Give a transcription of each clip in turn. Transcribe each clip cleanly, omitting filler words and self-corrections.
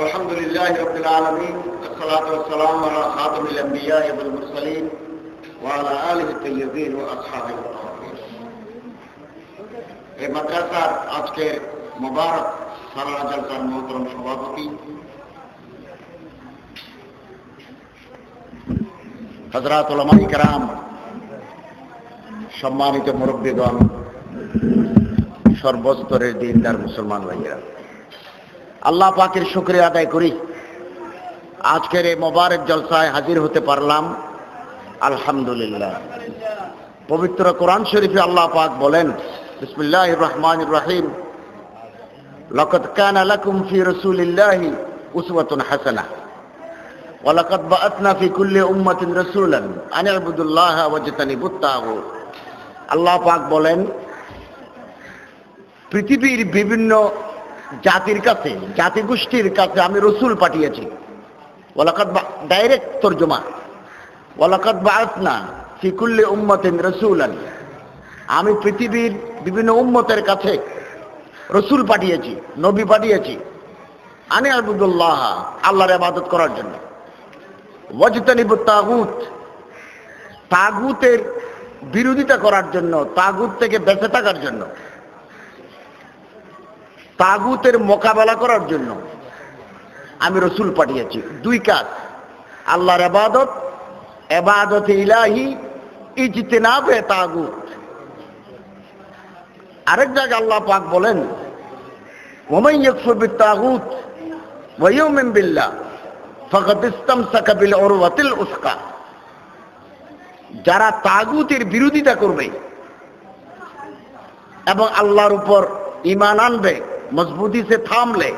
الحمد لله رب العالمين والصلاة والسلام على خاتم الأنبياء والمرسلين وعلى آله الطيبين وأصحابه الطاهرين এই মাদ্রাসার আজকের মোবারক সালানা জলসার মোহতরম সভাপতি হযরত উলামায়ে কেরাম, সম্মানিত মুরব্বিগণ, সর্বস্তরের দিনদার মুসলমান ভাইয়েরা, আল্লাহ পাকের শুকরিয়া আদায় করি আজকের এই মোবারক জলসায় হাজির হতে পারলাম। আলহামদুলিল্লাহ। পবিত্র কোরআন শরীফে আল্লাহ পাক বলেন, বিসমিল্লাহির রহমানির রহিম, লাকাদ কানা লাকুম ফি রাসূলিল্লাহি উসওয়াতুন হাসানাহ ওয়া লাকাদ বাআথনা ফি কুল্লি উম্মাতিন রাসূলান আন ইবুদুল্লাহা ওয়াজতানিবুত তাগুত। আল্লাহ পাক বলেন, পৃথিবীর বিভিন্ন জাতির কাছে, জাতিগোষ্ঠীর কাছে আমি রসুল পাঠিয়েছি। ওয়ালাকাদ ডাইরেক্ট তর্জমা, ওয়ালাকাদ বাআথনা ফি কুল্লি উম্মাতিন রাসূলান, আমি পৃথিবীর বিভিন্ন উম্মতের কাছে রসুল পাঠিয়েছি, নবী পাঠিয়েছি। আনি আবুদুল্লাহ, আল্লাহর ইবাদত করার জন্য। ওয়াজতানিবুত তাগুত, তাগুতের বিরোধিতা করার জন্য, তাগুত থেকে বেঁচে থাকার জন্য, তাগুতের মোকাবেলা করার জন্য আমি রসুল পাঠিয়েছি। দুই কাজ, আল্লাহর ইবাদত, ইবাদতে ইলাহি, ইজতিনাবে তাগুত। আরেক জায়গায় আল্লাহ পাক বলেন, ওয়ামান ইয়াকফুর বিত-তাগুত ওয়া ইউমিন বিল্লাহ ফাকাদ ইসতামসাকা বিল উরওয়াতিল উসকা। যারা তাগুতের বিরোধিতা করবে এবং আল্লাহর উপর ঈমান আনবে, मजबूती से थाम ले,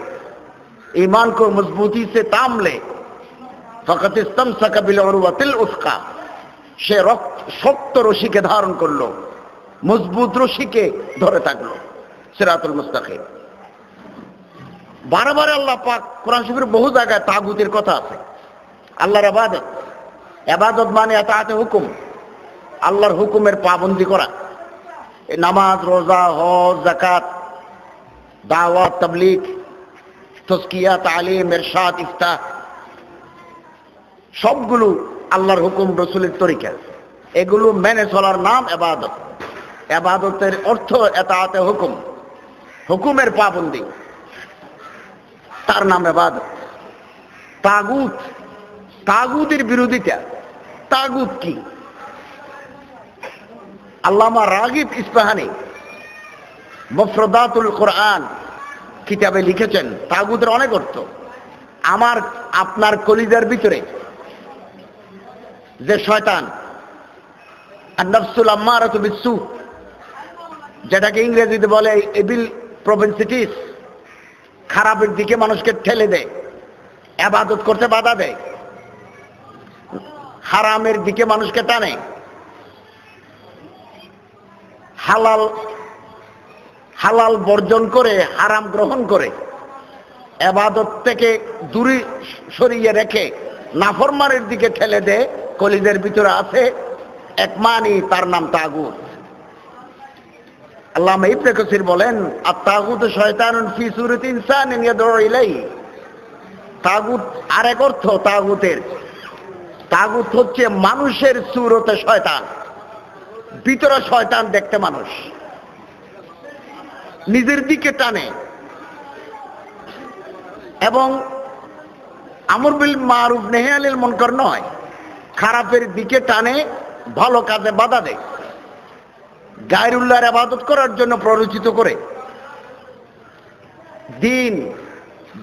ईमान को मजबूती से थाम ले, फकत इस्तमसक बिल उरवतिल उस्का, সে শক্ত রশিকে ধারণ করলো, মজবুত রশিকে ধরে থাকলো, সিরাতুল মুস্তাকিম। বারবার আল্লাহ পাক কোরআন শরীফের বহু জায়গায় তাগুতের কথা আছে। আল্লাহর ইবাদত, ইবাদত মানে আতাআতে হুকুম, আল্লাহর হুকুমের পাবন্দি করা। নামাজ, রোজা, হজ, যাকাত, দাওয়াত, তাবলীগ, তাজকিয়া, তালিম, ইরশাদ, ইফতাহ, সবগুলো আল্লাহর হুকুম, রাসূলের তরিকা, এগুলো মেনে চলার নাম ইবাদত। ইবাদতের অর্থ ইতাআতে হুকুম, হুকুমের পাবন্দি, তার নাম ইবাদত। তাগুত, তাগুতের বিরোধিতা। তাগুত কি? আল্লামা রাগিব ইস্পাহানী মুফরাদাতুল কোরআন কিতাবে লিখেছেন, তাগুতের অনেক অর্থ। আমার আপনার কলিজার ভিতরে যে শয়তান, আন-নাফসুল আম্মারাতু বিস-সু, যেটাকে ইংরেজিতে বলে ইভিল প্রপেনসিটিস, খারাপের দিকে মানুষকে ঠেলে দেয়, ইবাদত করতে বাধা দেয়, হারামের দিকে মানুষকে টানে, হালাল বর্জন করে হারাম গ্রহণ করে, ইবাদত থেকে দূরে সরিয়ে রেখে নাফরমানের দিকে ঠেলে দেয়, কলিজার ভিতরে আছে এক মানি, তার নাম তাগুত। আল্লামা ইবনে কাসির বলেন, আত-তাগুত শয়তানুন ফি সূরাতি ইনসানিন ইয়াদউ ইলাইহি। তাগুত আরেক অর্থ তাগুতের, তাগুত হচ্ছে মানুষের সূরতে শয়তান, ভিতরে শয়তান দেখতে মানুষ, নিজের দিকে টানে এবং আমর বিল মারুফ নাহি আনিল মুনকার নয়, খারাপের দিকে টানে, ভালো কাজে বাধা দেয়, গায়রুল্লাহর ইবাদত করার জন্য প্ররোচিত করে,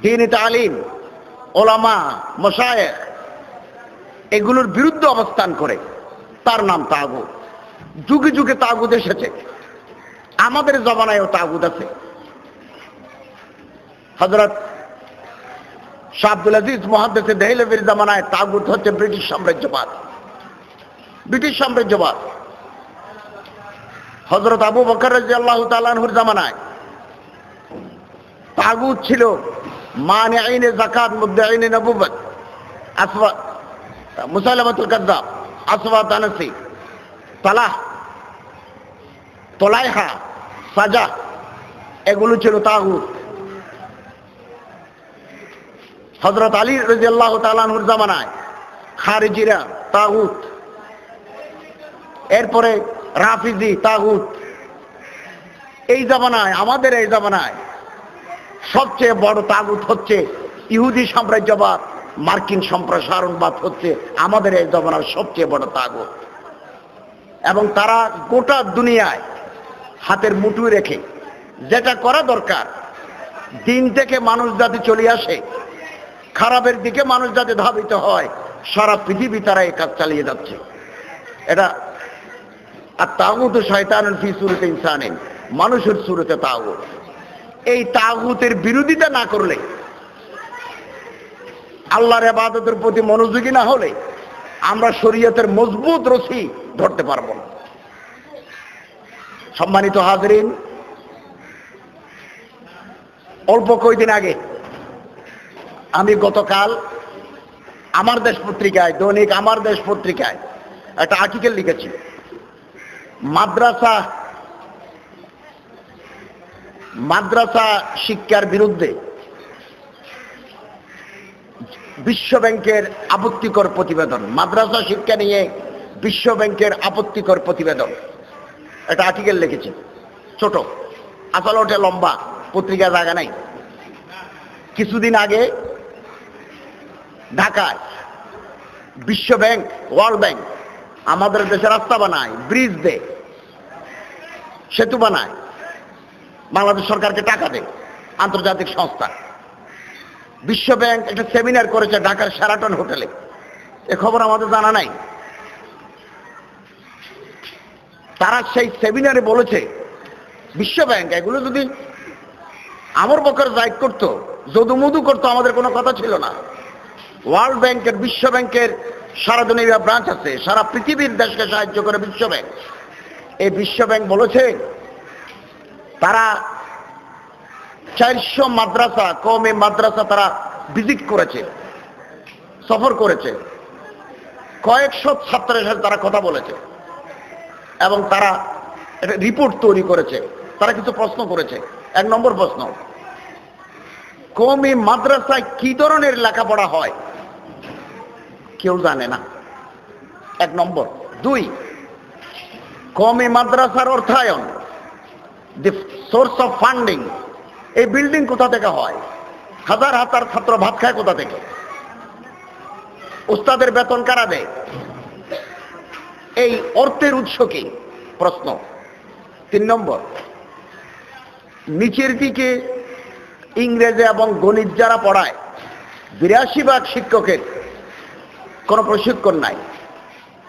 দ্বীনি তালিম, ওলামা, মাশায়েখ, এগুলোর বিরুদ্ধে অবস্থান করে, তার নাম তাগুত। যুগে যুগে তাগুত এসেছে, আমাদের জমানায়ও তাগুত আছে। হযরত শাহ আব্দুল আজিজ মুহাদ্দিসে দেহলভির জামানায় তাগুত হচ্ছে ব্রিটিশ সাম্রাজ্যবাদ, ব্রিটিশ সাম্রাজ্যবাদ। হযরত আবু বকর রাদিয়াল্লাহু তাআলা আনহুর জামানায় তাগুত ছিল মানিঈনে যাকাত, মুদ্দাঈনে নবুওয়াত, মুসাইলামাতুল কাযযাব, আসওয়াদ আনাসি, তোলাইহা, সাজা, এগুলো ছিল তাগুত। হযরত আলী রাদিয়াল্লাহু তাআলা আনহুর জামানায় খারিজিরা তাগুত, এরপরে রাফিজি তাগুত। এই জামানায়, আমাদের এই জামানায় সবচেয়ে বড় তাগুত হচ্ছে ইহুদি সাম্রাজ্যবাদ, মার্কিন সম্প্রসারণবাদ হচ্ছে আমাদের এই জামানার সবচেয়ে বড় তাগুত। এবং তারা গোটা দুনিয়ায় হাতের মুঠোয় রেখে যেটা করা দরকার, দিন থেকে মানুষ যাতে চলে আসে, খারাপের দিকে মানুষ যাতে ধাবিত হয়, সারা পৃথিবী তারা এই কাজ চালিয়ে যাচ্ছে। এটা আর তাগুত শয়তানুন ফি সূরাতি ইনসানিন, মানুষের সূরতে তাগুত। এই তাগুতের বিরোধিতা না করলে, আল্লাহর ইবাদতের প্রতি মনোযোগী না হলে আমরা শরীয়তের মজবুত রশি ধরতে পারবো না। সম্মানিত হাজরিন, অল্প কয়েকদিন আগে আমি গতকাল আমার দেশ পত্রিকায়, দৈনিক আমার দেশ পত্রিকায় একটা আর্টিকেল লিখেছি। মাদ্রাসা শিক্ষার বিরুদ্ধে বিশ্ব ব্যাংকের আপত্তিকর প্রতিবেদন। মাদ্রাসা শিক্ষা নিয়ে বিশ্ব ব্যাংকের আপত্তিকর প্রতিবেদন, একটা আর্টিকেল লিখেছি। ছোট, আসলে ওটা লম্বা, পত্রিকা জায়গা নাই। কিছুদিন আগে ঢাকায় বিশ্ব ব্যাংক, ওয়ার্ল্ড ব্যাংক আমাদের দেশে রাস্তা বানায়, ব্রিজ দেয়, সেতু বানায়, বাংলাদেশ সরকারকে টাকা দেয়, আন্তর্জাতিক সংস্থা। বিশ্ব ব্যাংক একটা সেমিনার করেছে ঢাকার শেরাটন হোটেলে, এ খবর আমাদের জানা নাই। তারা সেই সেমিনারে বলেছে, বিশ্ব ব্যাংক এগুলো যদি আমর বকর জায়েদ করতো, যদুমধু করতো, আমাদের কোনো কথা ছিল না। ওয়ার্ল্ড ব্যাংকের, বিশ্ব ব্যাংকের সারা দুনিয়া ব্রাঞ্চ আছে, সারা পৃথিবীর দেশকে সাহায্য করে বিশ্ব ব্যাংক। এই বিশ্ব ব্যাংক বলেছে তারা 400 মাদ্রাসা, কওমি মাদ্রাসা তারা ভিজিট করেছে, সফর করেছে, কয়েকশো ছাত্রের সাথে তারা কথা বলেছে এবং তারা একটা রিপোর্ট তৈরি করেছে। তারা কিছু প্রশ্ন করেছে। 1 নম্বর প্রশ্ন, কওমি মাদ্রাসায় কি ধরনের লেখাপড়া হয়? কেউ জানে না, 1 নম্বর। 2, কওমি মাদ্রাসার অর্থায়ন, দি সোর্স অফ ফান্ডিং, এই বিল্ডিং কোথা থেকে হয়? হাজার হাজার ছাত্র ভাত খায় কোথা থেকে? উস্তাদের বেতন কারা দেয়? এই অর্থের উৎস কি? প্রশ্ন। 3 নম্বর, নিচের দিকে ইংরেজি এবং গণিত যারা পড়ায়, 82% শিক্ষকের কোনো প্রশিক্ষণ নাই,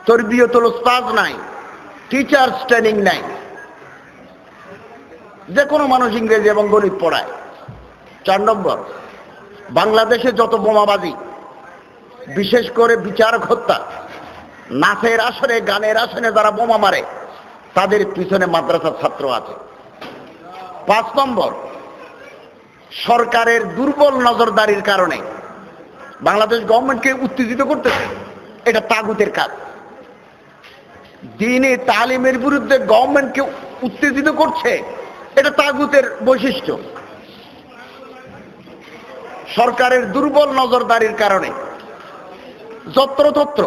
তরবিয়তুল উস্তাদ নাই, টিচার্স ট্রেনিং নাই। যে কোনো মানুষ ইংরেজি এবং গণিত পড়ায়। 4 নম্বর, বাংলাদেশে যত বোমাবাজি, বিশেষ করে বিচারক হত্যা, নাচের আসরে, গানের আসনে যারা বোমা মারে, তাদের পিছনে মাদ্রাসার ছাত্র আছে। 5 নম্বর, সরকারের দুর্বল নজরদারির কারণে বাংলাদেশ গভর্নমেন্টকে উত্তেজিত করতেছে, এটা তাগুতের কাজ। দ্বীনে তালিমের বিরুদ্ধে গভর্নমেন্টকে উত্তেজিত করছে, এটা তাগুতের বৈশিষ্ট্য। সরকারের দুর্বল নজরদারির কারণে যত্রতত্র,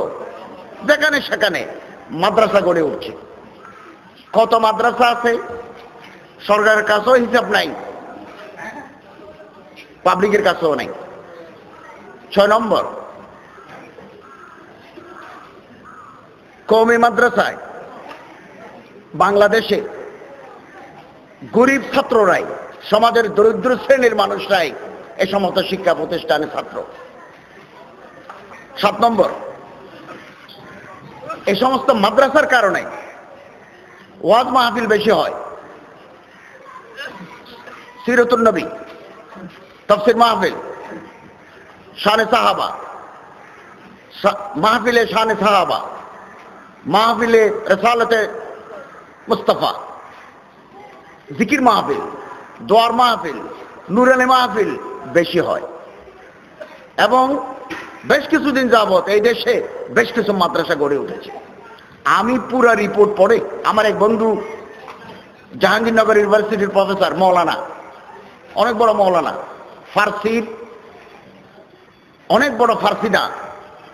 যেখানে সেখানে মাদ্রাসা গড়ে উঠছে। কত মাদ্রাসা আছে সরকারের কাছেও হিসাব নাই, পাবলিকের কাছেও নাই। 6 নম্বর, কওমি মাদ্রাসায় বাংলাদেশে গরিব ছাত্ররাই, সমাজের দরিদ্র শ্রেণীর মানুষরাই এই সমস্ত শিক্ষা প্রতিষ্ঠানের ছাত্র। 7 নম্বর, এই সমস্ত মাদ্রাসার কারণে ওয়াজ মাহফিল বেশি হয়, সিরাতুন নবী, তাফসীর মাহফিল, শানে সাহাবা, মাহফিলে শানে সাহাবা, মাহফিলে রিসালাতে মুস্তাফা, জিকির মাহফিল, দোয়ার মাহফিল, নুরানি মাহফিল বেশি হয়। এবং বেশ কিছুদিন যাবত এই দেশে বেশ কিছু মাদ্রাসা গড়ে উঠেছে। আমি পুরা রিপোর্ট পড়ে, আমার এক বন্ধু জাহাঙ্গীরনগর ইউনিভার্সিটির প্রফেসর, মৌলানা, অনেক বড় মৌলানা, ফার্সির অনেক বড় ফার্সি না,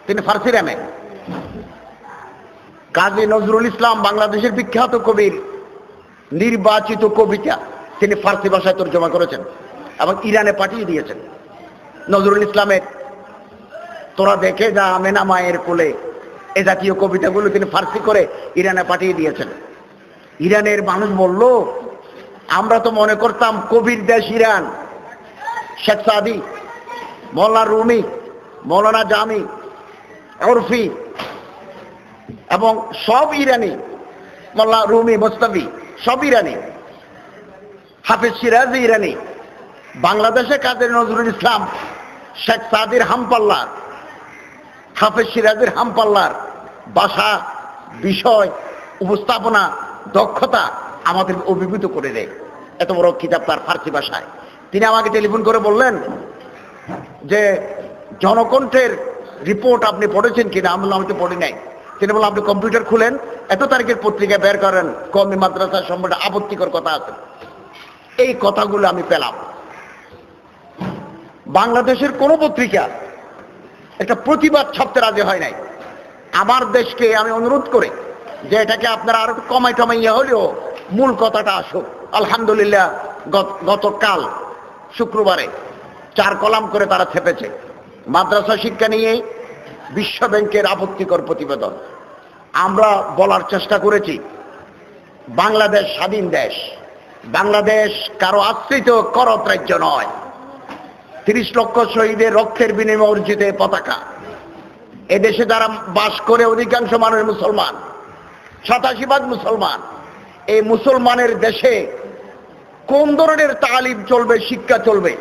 তিনি ফার্সি রেমে। কাজী নজরুল ইসলাম বাংলাদেশের বিখ্যাত কবির নির্বাচিত কবিতা তিনি ফার্সি ভাষায় তর্জমা করেছেন এবং ইরানে পাঠিয়ে দিয়েছেন। নজরুল ইসলামের তোরা দেখে যা আমেনা মায়ের কোলে, এ জাতীয় কবিতাগুলো তিনি ফার্সি করে ইরানে পাঠিয়ে দিয়েছেন। ইরানের মানুষ বলল, আমরা তো মনে করতাম কবির দেশ ইরান, শেখ সাদি, মৌলানা রুমি, মৌলানা জামি, ওরফি এবং সব ইরানি, মোল্লা রুমি, মোস্তাফি সব ইরানি, হাফিজ সিরাজি ইরানি। বাংলাদেশে কাজী নজরুল ইসলাম, শেখ সাদির হামপাল্লার, হাফিজ সিরাজির হামপাল্লার ভাষা, বিষয়, উপস্থাপনা, দক্ষতা আমাদের অভিভূত করে দেয়। এত বড় কিতাব তার ফার্সি ভাষায়। তিনি আমাকে টেলিফোন করে বললেন যে জনকণ্ঠের রিপোর্ট আপনি পড়েছেন কিনা? আমি বললাম আমি তো পড়ি নাই। তিনি বললেন আপনি কম্পিউটার খুলেন, এত তারিখের পত্রিকা বের করেন, কওমি মাদ্রাসা সম্বন্ধে আপত্তিকর কথা আছে। এই কথাগুলো আমি পেলাম। বাংলাদেশের কোন পত্রিকা একটা প্রতিবাদ ছাপতে রাজি হয় নাই। আমার দেশকে আমি অনুরোধ করে যে এটাকে আপনারা আরো কমাই টমাইয়া হলেও মূল কথাটা আসুক। আলহামদুলিল্লাহ গতকাল শুক্রবারে 4 কলাম করে তারা ছেপেছে মাদ্রাসা শিক্ষা নিয়ে বিশ্ব ব্যাংকের আপত্তিকর প্রতিবেদন। আমরা বলার চেষ্টা করেছি বাংলাদেশ স্বাধীন দেশ, বাংলাদেশ কারো আশ্রিত করত রাজ্য নয়। 30 লক্ষ শহীদের রক্তের বিনিময়ে অর্জিত পতাকা। এদেশে যারা বাস করে অধিকাংশ মানুষ মুসলমান, 87% মুসলমান। এই মুসলমানের দেশে কোন ধরনের তালিম চলবে, শিক্ষা চলবে,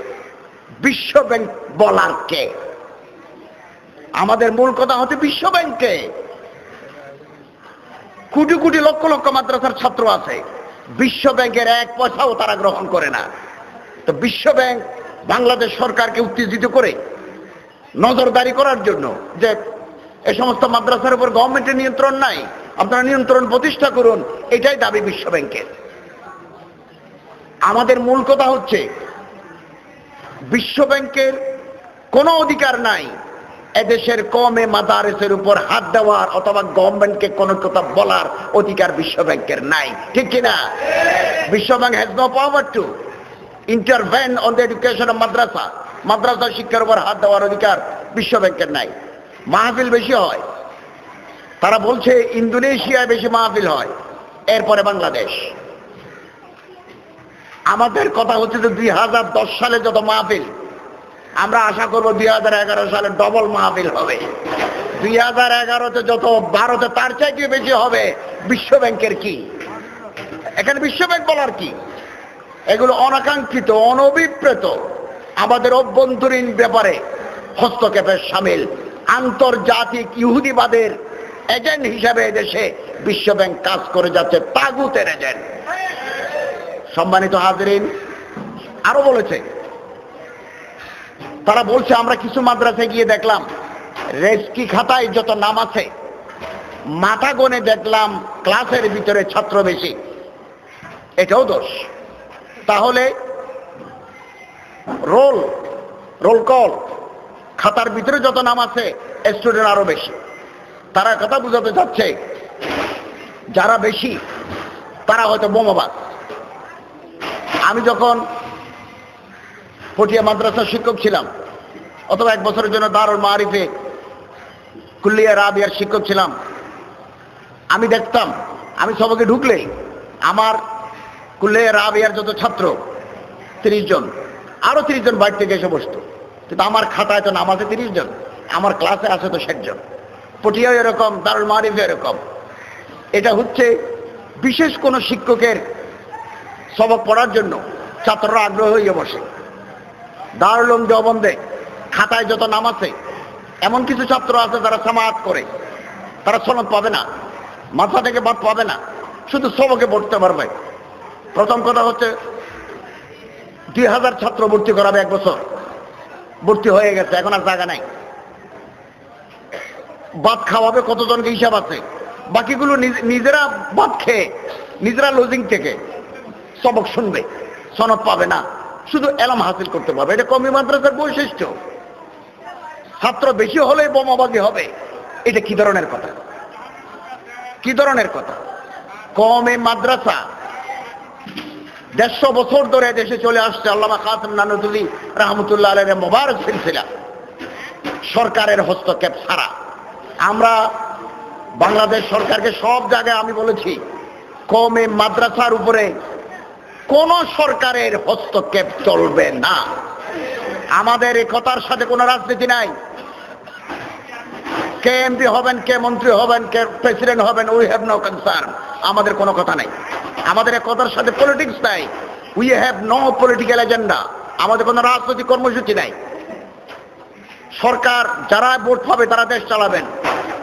বিশ্ব ব্যাংক বলার কে? আমাদের মূল কথা হচ্ছে বিশ্ব ব্যাংকে কোটি কোটি লক্ষ লক্ষ মাদ্রাসার ছাত্র আছে, বিশ্ব ব্যাংকের 1 পয়সাও তারা গ্রহণ করে না। তো বিশ্ব ব্যাংক বাংলাদেশ সরকারকে উত্তেজিত করে নজরদারি করার জন্য যে এই সমস্ত মাদ্রাসার উপর গভর্নমেন্টের নিয়ন্ত্রণ নাই, আপনারা নিয়ন্ত্রণ প্রতিষ্ঠা করুন, এটাই দাবি বিশ্ব ব্যাংকের। আমাদের মূল কথা হচ্ছে বিশ্ব ব্যাংকের কোনো অধিকার নাই এদেশের কমে মাদারেসের উপর হাত দেওয়ার অথবা গভর্নমেন্টকে কোনো কথা বলার অধিকার বিশ্ব ব্যাংকের নাই, ঠিক কিনা? বিশ্ব bank has no power to intervene on the education of madrasa. মাদ্রাসা শিক্ষার উপর হাত দেওয়ার অধিকার বিশ্ব ব্যাংকের নাই। মাহফিল বেশি হয়, তারা বলছে ইন্দোনেশিয়ায় বেশি মাহফিল হয়, এরপরে বাংলাদেশ। আমাদের কথা হচ্ছে যে 2010 সালে যত মাহফিল, আমরা আশা করব 2011 সালে ডবল মাহফিল হবে। 2011-তে যত, ভারতে তার চাইতে বেশি হবে। বিশ্ব ব্যাংকের কি এখানে? বিশ্ব ব্যাংক বলার কি? এগুলো অনাকাঙ্ক্ষিত, অনভিপ্রেত, আমাদের অভ্যন্তরীণ ব্যাপারে হস্তক্ষেপের সামিল আন্তর্জাতিক ইহুদিবাদের এজেন্ট হিসাবে দেশে বিশ্ব ব্যাংক কাজ করে যাচ্ছে, তাগুতের এজেন্ট। সম্মানিত হাজিরিন, আরো বলেছে, তারা বলছে আমরা কিছু মাদ্রাসায় গিয়ে দেখলাম রেজকি খাতায় যত নাম আছে মাথা গনে দেখলাম ক্লাসের ভিতরে ছাত্র বেশি। এটাও দোষ। তাহলে রোল কল খাতার ভিতরে যত নাম আছে স্টুডেন্ট আরো বেশি। তারা কথা বুঝাতে চাচ্ছে যারা বেশি তারা হয়তো বোমাবাজ। আমি যখন পটিয়া মাদ্রাসার শিক্ষক ছিলাম, অথবা 1 বছরের জন্য দারুল মারিফে কুল্লিয়া রাবিয়ার শিক্ষক ছিলাম, আমি দেখতাম আমি সবাইকে ঢুকলেই আমার কুল্লিয়া রাবিয়ার যত ছাত্র 30 জন, আরো 30 জন বাইরে থেকে এসে বসতো, কিন্তু আমার খাতায় তো নাম আছে 30 জন, আমার ক্লাসে আছে তো 60 জন। পটিয়াও এরকম, দারুল মারিফে এরকম। এটা হচ্ছে বিশেষ কোন শিক্ষকের সবক পড়ার জন্য ছাত্ররা আগ্রহ হয়ে বসে। দারুল উলুম দেওবন্দে খাতায় যত নাম আছে, এমন কিছু ছাত্র আছে যারা সামাত করে, তারা সনদ পাবে না, মাথা থেকে বাদ পাবে না, শুধু সবকে পড়তে পারবে। প্রথম কথা হচ্ছে 2000 ছাত্র ভর্তি করাবে 1 বছর, ভর্তি হয়ে গেছে, এখন আর জায়গা নাই। ভাত খাওয়াবে কতজনকে হিসাব আছে, বাকিগুলো নিজেরা ভাত খেয়ে নিজেরা লজিং থেকে সবক শুনবে, সনদ পাবে না, শুধু এলাম হাসিল করতে পারবে। এটা কওমি মাদ্রাসার বৈশিষ্ট্য। ছাত্র বেশি হলে বোমাবাজি হবে, এটা কি ধরনের কথা? কি ধরনের কথা? কওমে মাদ্রাসা 150 বছর ধরে দেশে চলে আসছে। আল্লামা কাসেম নানুতুবি রহমতুল্লাহ আলাইহির মোবারক সিলসিলা, সরকারের হস্তক্ষেপ ছাড়া। আমরা বাংলাদেশ সরকারকে সব জায়গায় আমি বলেছি, কওমে মাদ্রাসার উপরে কোন সরকারের হস্তক্ষেপ চলবে না। আমাদের এই কথার সাথে কোনো রাজনীতি নাই। কে এমপি হবেন, কে মন্ত্রী হবেন, কে প্রেসিডেন্ট হবেন, উই হ্যাভ নো কনসার্ন। আমাদের কোনো কথা নাই। আমাদের এই কথার সাথে পলিটিক্স নাই। We have no political agenda. আমাদের কোনো রাজনৈতিক কর্মসূচি নাই। সরকার যারা ভোট পাবে তারা দেশ চালাবেন,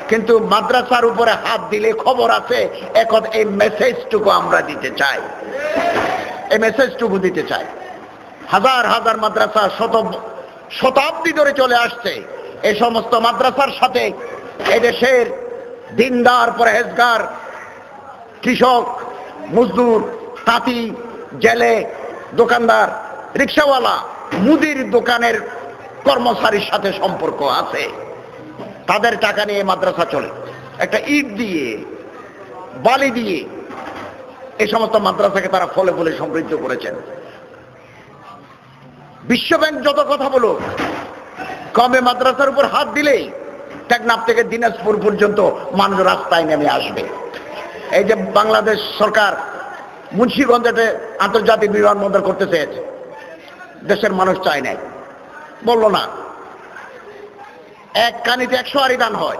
কিন্তু মাদ্রাসার উপরে হাত দিলে খবর আছে। এখন এই মেসেজটুকু আমরা দিতে চাই, এই মেসেজটুকু দিতে চাই। হাজার হাজার মাদ্রাসা শতাব্দী ধরে চলে আসছে। এই সমস্ত মাদ্রাসার সাথে এদেশের দিনদার, পরহেজগার, কৃষক, মজদুর, তাঁতি, জেলে, দোকানদার, রিক্সাওয়ালা, মুদির দোকানের কর্মচারীর সাথে সম্পর্ক আছে। তাদের টাকা নিয়ে মাদ্রাসা চলে। একটা ইট দিয়ে, বালি দিয়ে এই সমস্ত মাদ্রাসাকে তারা ফলে ফলে সমৃদ্ধ করেছেন। বিশ্বব্যাংক যত কথা বলুক, কওমে মাদ্রাসার উপর হাত দিলেই টেকনাফ থেকে দিনাজপুর পর্যন্ত মানুষ রাস্তায় নেমে আসবে। এই যে বাংলাদেশ সরকার মুন্সিগঞ্জে আন্তর্জাতিক বিমানবন্দর করতে চেয়েছে, দেশের মানুষ চায় নাই, বলল না। এক কানিতে 100 আরি দান হয়।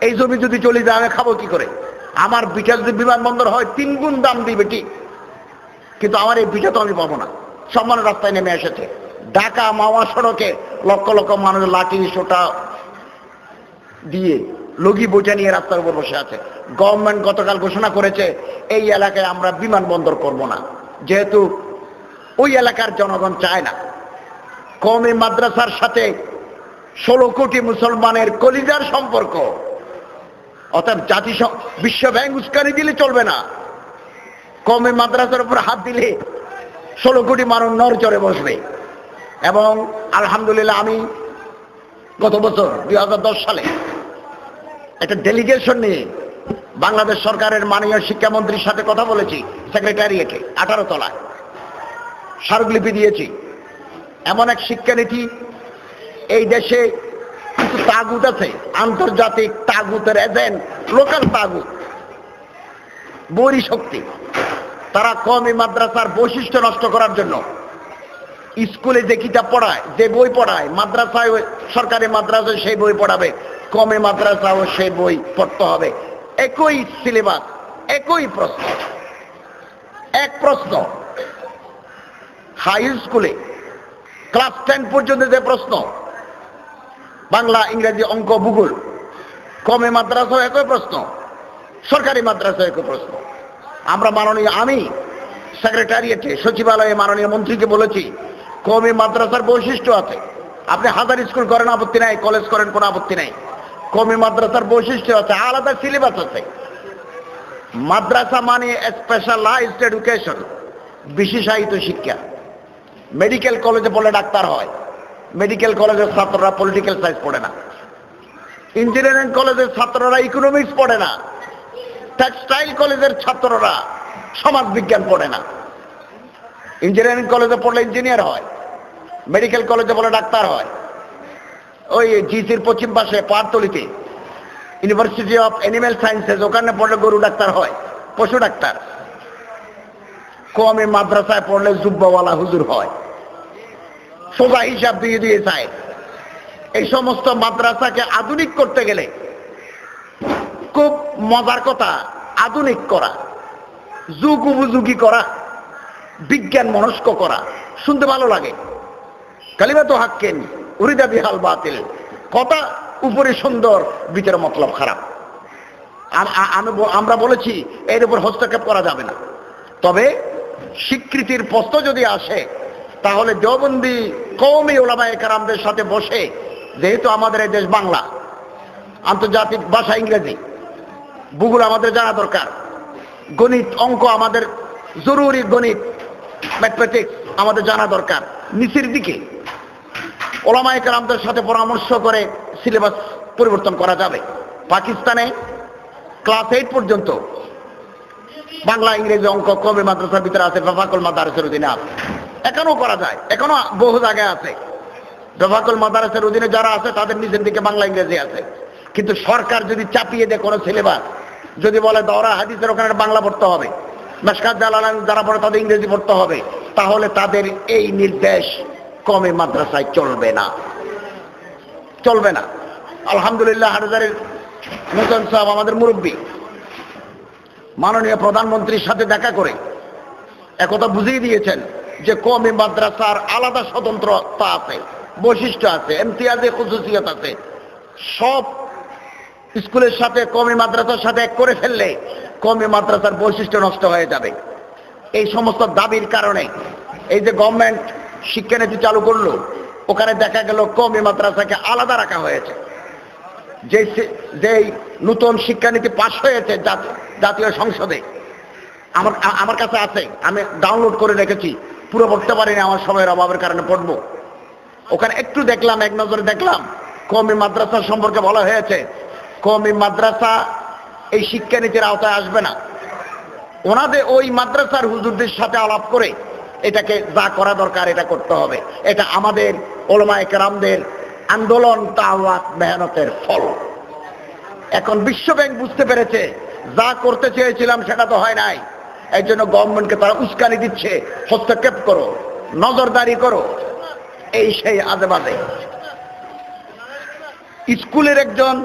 এই জমি যদি চলে যায় আমি খাবো কি করে? আমার বিটা যদি বিমানবন্দর হয় 3 গুণ দাম দিবে ঠিক, কিন্তু আমার এই বিটা তো আমি পাবো না। সব মানুষ রাস্তায় নেমে এসেছে। ঢাকা মাওয়া সড়কে লক্ষ লক্ষ মানুষ লাঠি সোটা দিয়ে, লগি বোঝা নিয়ে রাস্তার উপর বসে আছে। গভর্নমেন্ট গতকাল ঘোষণা করেছে এই এলাকায় আমরা বিমানবন্দর করব না, যেহেতু ওই এলাকার জনগণ চায় না। কওমে মাদ্রাসার সাথে 16 কোটি মুসলমানের কলিজার সম্পর্ক। অর্থাৎ বিশ্ব ব্যাংক উস্কানি দিলে চলবে না। কওমে মাদ্রাসার উপর হাত দিলে 16 কোটি মানুষ নড়চড়ে বসবে। এবং আলহামদুলিল্লাহ আমি গত বছর 2010 সালে একটা ডেলিগেশন নিয়ে বাংলাদেশ সরকারের মাননীয় শিক্ষামন্ত্রীর সাথে কথা বলেছি, সেক্রেটারিয়েটে 18 তলায় স্মারকলিপি দিয়েছি। এমন এক শিক্ষানীতি, এই দেশে কিছু তাগুত আছে, আন্তর্জাতিক তাগুতের এজেন্ট, লোকাল তাগুত, বৈরী শক্তি। তারা কওমে মাদ্রাসার বৈশিষ্ট্য নষ্ট করার জন্য স্কুলে যে কিতাব পড়ায়, যে বই পড়ায়, মাদ্রাসায় সরকারি মাদ্রাসায় সেই বই পড়াবে, কওমে মাদ্রাসাও সেই বই পড়তে হবে। একই সিলেবাস, একই প্রশ্ন, এক প্রশ্ন। হাই স্কুলে ক্লাস 10 পর্যন্ত যে প্রশ্ন, বাংলা, ইংরেজি, অঙ্ক, ভূগোল, কওমে মাদ্রাসাও একই প্রশ্ন, সরকারি মাদ্রাসাও একই প্রশ্ন। আমরা আমি সেক্রেটারিয়েটে সচিবালয়ে মাননীয় মন্ত্রীকে বলেছি, কওমে মাদ্রাসার বৈশিষ্ট্য আছে। আপনি হাজার স্কুল করেন আপত্তি নাই, কলেজ করেন কোনো আপত্তি নাই। কওমে মাদ্রাসার বৈশিষ্ট্য আছে, আলাদা সিলেবাস আছে। মাদ্রাসা মানে স্পেশালাইজড এডুকেশন, বিশেষায়িত শিক্ষা। মেডিকেল কলেজে পড়লে ডাক্তার হয়, মেডিকেল কলেজের ছাত্ররা পলিটিক্যাল সায়েন্স পড়ে না। ইঞ্জিনিয়ারিং কলেজের ছাত্ররা ইকোনমিক্স পড়ে না। টেক্সটাইল কলেজের ছাত্ররা সমাজ বিজ্ঞান পড়ে না। ইঞ্জিনিয়ারিং কলেজে পড়লে ইঞ্জিনিয়ার হয়, মেডিকেল কলেজে পড়লে ডাক্তার হয়। ওই জিসির পশ্চিম পাশে পাহাড়তলিতে ইউনিভার্সিটি অফ অ্যানিম্যাল সায়েন্সেস, ওখানে পড়লে গরু ডাক্তার হয়, পশু ডাক্তার। কওমে মাদ্রাসায় পড়লে জুব্বাওয়ালা হুজুর হয়। সোজা হিসাব দিয়ে দিয়ে চায়। এই সমস্ত মাদ্রাসাকে আধুনিক করতে গেলে খুব মজার কথা, আধুনিক করা, যুগ উপযোগী করা, বিজ্ঞান মনস্ক করা, শুনতে ভালো লাগে। কালিমাতু হাক্কিন উরিদা বিহাল বাতিল, কথা উপরে সুন্দর, ভিতরে মতলব খারাপ। আমরা বলেছি এর উপর হস্তক্ষেপ করা যাবে না। তবে স্বীকৃতির প্রশ্ন যদি আসে, তাহলে দেওবন্দি কওমি উলামায়ে কেরামদের সাথে বসে, যেহেতু আমাদের এই দেশ বাংলা, আন্তর্জাতিক ভাষা ইংরেজি, ভূগোল আমাদের জানা দরকার, গণিত অঙ্ক আমাদের জরুরি, গণিত ম্যাথমেটিক্স আমাদের জানা দরকার। নিচের দিকে ওলামায়ে কেরামদের সাথে পরামর্শ করে সিলেবাস পরিবর্তন করা যাবে। পাকিস্তানে ক্লাস 8 পর্যন্ত বাংলা, ইংরেজি, অঙ্ক কবে মাদ্রাসার ভিতরে আছে, বেফাকুল মাদারিসের অধীনে আছে। এখনো করা যায়, এখনো বহু জায়গায় আছে। বেফাকুল মাদারিসের অধীনে যারা আছে তাদের নিজের দিকে বাংলা ইংরেজি আছে। কিন্তু সরকার যদি চাপিয়ে দেয় কোনো সিলেবাস, যদি বলে দওরা হাদিসের ওখানে বাংলা পড়তে হবে, মেশকাত জালালাইন যারা পড়ে তাদের ইংরেজি পড়তে হবে, তাহলে তাদের এই নির্দেশ কমে মাদ্রাসায় চলবে না, চলবে না। আলহামদুলিল্লাহ, হাটহাজারীর মোহসেন সাহেব আমাদের মুরব্বী, মাননীয় প্রধানমন্ত্রীর সাথে দেখা করে একথা বুঝিয়ে দিয়েছেন যে কওমি মাদ্রাসার আলাদা স্বতন্ত্রতা আছে, বৈশিষ্ট্য আছে, ইমতিয়াজে খুসুসিয়ত আছে। সব স্কুলের সাথে কওমি মাদ্রাসার সাথে এক করে ফেললে কওমি মাদ্রাসার বৈশিষ্ট্য নষ্ট হয়ে যাবে। এই সমস্ত দাবির কারণে এই যে গভর্নমেন্ট শিক্ষানীতি চালু করলো, ওখানে দেখা গেল কওমি মাদ্রাসাকে আলাদা রাখা হয়েছে। যেই নতুন শিক্ষানীতি পাশ হয়েছে জাতীয় সংসদে, আমার কাছে আছে, আমি ডাউনলোড করে রেখেছি, পুরো পড়তে পারিনি আমার সময়ের অভাবের কারণে পড়বো। ওখানে একটু দেখলাম, এক নজরে দেখলাম, কওমি মাদ্রাসা সম্পর্কে বলা হয়েছে কওমি মাদ্রাসা এই শিক্ষানীতির আওতায় আসবে না। ওনাদের ওই মাদ্রাসার হুজুরদের সাথে আলাপ করে এটাকে যা করা দরকার এটা করতে হবে। এটা আমাদের উলামায়ে কেরামদের আন্দোলন, দাওয়াত, মেহনতের ফল। এখন বিশ্ব ব্যাংক বুঝতে পেরেছে যা করতে চেয়েছিলাম সেটা তো হয় নাই, এই জন্য গভর্নমেন্টকে তারা উস্কানি দিচ্ছে, হস্তক্ষেপ করো, নজরদারি করো, এই সেই আজে বাজে। স্কুলের একজন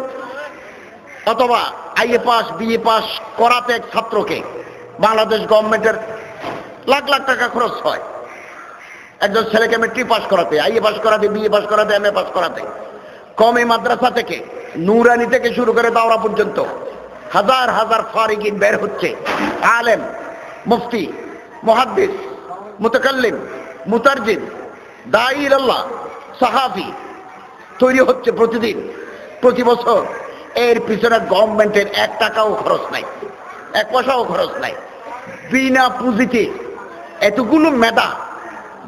অথবা আইএ পাস, বিএ পাস করাতে এক ছাত্রকে বাংলাদেশ গভর্নমেন্টের লাখ লাখ টাকা খরচ হয়। একজন ছেলেকে মেট্রিক পাস করাতে, আইএ পাস করাতে, বিএ পাস করাতে, এমএ পাস করাতে। কওমি মাদ্রাসা থেকে, নুরানি থেকে শুরু করে দাওরা পর্যন্ত হাজার হাজার ফারিকিন বের হচ্ছে, আলেম, মুফতি, মুহাদ্দিস, মুতাকাল্লিম, মুতারজিম, দাঈ ইলাল্লাহ, সাহাফি তৈরি হচ্ছে প্রতিদিন, প্রতি বছর। এর পিছনে গভর্নমেন্টের 1 টাকাও খরচ নাই, 1 পয়সাও খরচ নাই। বিনা পুঁজিতে এতগুলো মেধা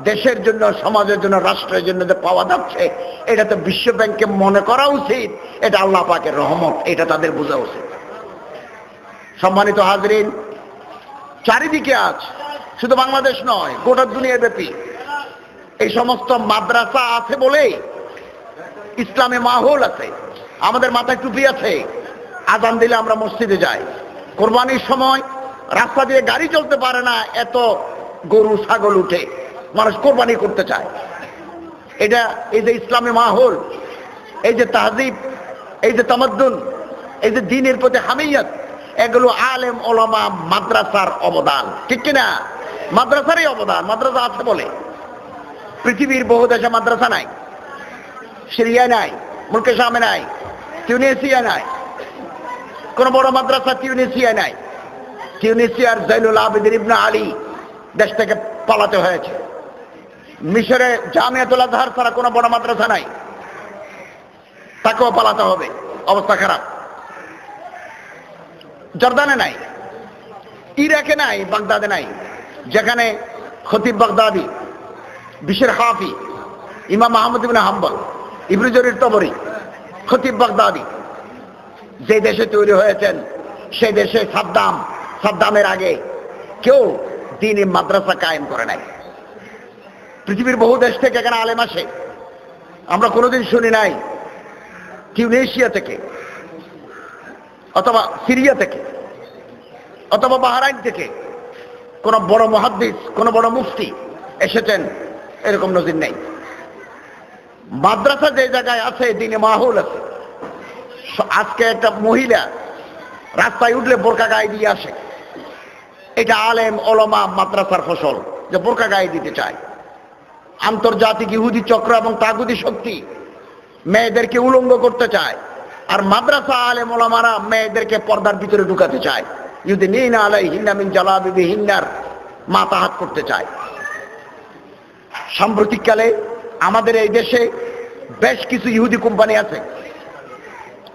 দেশের জন্য, সমাজের জন্য, রাষ্ট্রের জন্য যে পাওয়া যাচ্ছে, এটা তো বিশ্ব ব্যাংককে মনে করা উচিত এটা আল্লাহ পাকের রহমত, এটা তাদের বোঝা উচিত। সম্মানিত হাজরিন, চারিদিকে আজ শুধু বাংলাদেশ নয়, গোটা দুনিয়া ব্যাপী এই সমস্ত মাদ্রাসা আছে বলেই ইসলামে মাহৌল আছে। আমাদের মাথায় টুপি আছে, আজান দিলে আমরা মসজিদে যাই। কোরবানির সময় রাস্তা দিয়ে গাড়ি চলতে পারে না, এত গরু ছাগল উঠে, মানুষ কোরবানি করতে চায়। এটা এই যে ইসলামী মাহৌল, এই যে তাহজিব, এই যে তামাদ্দুন, এই যে দ্বীনের প্রতি হামিয়ত, এগুলো আলেম ওলামা মাদ্রাসার অবদান, ঠিক কিনা? মাদ্রাসারই অবদান। মাদ্রাসা আছে বলে পৃথিবীর বহু দেশে মাদ্রাসা নাই। সিরিয়া নাই, মুলকে শামে নাই, টিউনিসিয়া নাই, কোন বড় মাদ্রাসা টিউনিসিয়া নাই। টিউনিসিয়ার জৈনুল আবেদিন ইবনে আলী দেশ থেকে পালাতে হয়েছে। মিশরে জামিয়াতুল আজহার ছাড়া কোনো বড় মাদ্রাসা নাই, তাকেও পালাতে হবে, অবস্থা খারাপ। জর্দানে নাই, ইরাকে নাই, বাগদাদে নাই, যেখানে খতিব বাগদাদি, বিশের হাফি, ইমাম আহমদ ইবনে হাম্বল, ইবনে জরির তবরি, খতিব বাগদাদি যে দেশে তৈরি হয়েছেন, সেই দেশে সাদ্দামের আগে কেউ দ্বীনি মাদ্রাসা কায়েম করে নাই। পৃথিবীর বহু দেশ থেকে এখানে আলেম আসে, আমরা কোনোদিন শুনি নাই টিউনিসিয়া থেকে অথবা সিরিয়া থেকে অথবা বাহরাইন থেকে কোন বড় মুহাদ্দিস, কোন বড় মুফতি এসেছেন, এরকম নজির নেই। মাদ্রাসা যে জায়গায় আছে, দ্বীনি মাহৌল আছে। আজকে একটা মহিলা রাস্তায় উঠলে বোরকা গায়ে দিয়ে আসে, এটা আলেম ওলামা মাদ্রাসার ফসল, যে বোরকা গায়ে দিতে চায়। আন্তর্জাতিক ইহুদি চক্র এবং তাগুদি শক্তি মেয়েদেরকে উলঙ্গ করতে চায়, আর মাদ্রাসা আলেম ওলামারা মেয়েদেরকে পর্দার ভিতরে ঢুকাতে চায়। ইউদিনিনা আলাইহিন্না মিন জালাবিবিহিন্নার মাতাহাত করতে চায়। সাম্প্রতিককালে আমাদের এই দেশে বেশ কিছু ইহুদি কোম্পানি আছে,